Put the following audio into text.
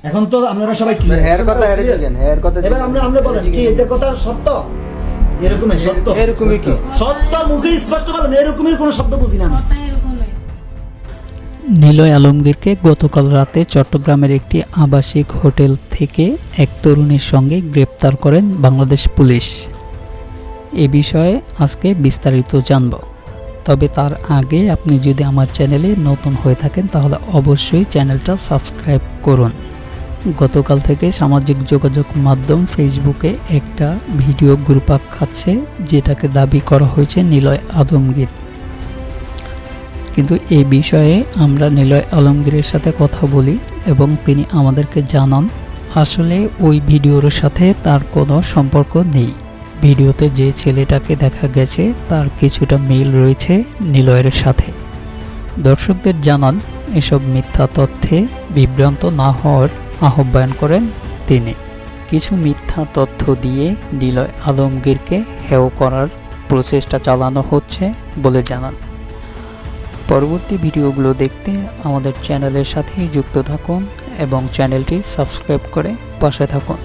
এখন তো আপনারা সবাই কি হেয়ার কথা হেয়ার কথা এবার আমরা বলেন কি এদের কথা সত্য? এরকমই সত্য, এরকমই কি সত্য মুখে স্পষ্ট বলেন, এরকমের কোনো শব্দ বুঝি না আমি। নিলয় আলমগীরকে গতকাল রাতে চট্টগ্রামের একটি আবাসিক হোটেল থেকে এক তরুণীর সঙ্গে গ্রেপ্তার করেন বাংলাদেশ পুলিশ। এ বিষয়ে আজকে বিস্তারিত জানব। তবে তার আগে আপনি যদি আমার চ্যানেলে নতুন হয়ে থাকেন তাহলে অবশ্যই চ্যানেলটা সাবস্ক্রাইব করুন। গতকাল থেকে সামাজিক যোগাযোগ মাধ্যম ফেসবুকে একটা ভিডিও ঘুরপাক খাচ্ছে, যেটাকে দাবি করা হয়েছে নিলয় আলমগীর। কিন্তু এই বিষয়ে আমরা নিলয় আলমগীরের সাথে কথা বলি এবং তিনি আমাদেরকে জানান আসলে ওই ভিডিওর সাথে তার কোনো সম্পর্ক নেই। ভিডিওতে যে ছেলেটাকে দেখা গেছে তার কিছুটা মিল রয়েছে নিলয়ের সাথে। দর্শকদের জানান এসব মিথ্যা তথ্যে বিভ্রান্ত না হওয়ার আহ্বান করেন তিনি। কিছু মিথ্যা তথ্য দিয়ে নিলয় আলমগীরকে হেয় করার প্রচেষ্টা চালানো হচ্ছে বলে জানান। পরবর্তী ভিডিওগুলো দেখতে আমাদের চ্যানেলের সাথেই যুক্ত থাকুন এবং চ্যানেলটি সাবস্ক্রাইব করে পাশে থাকুন।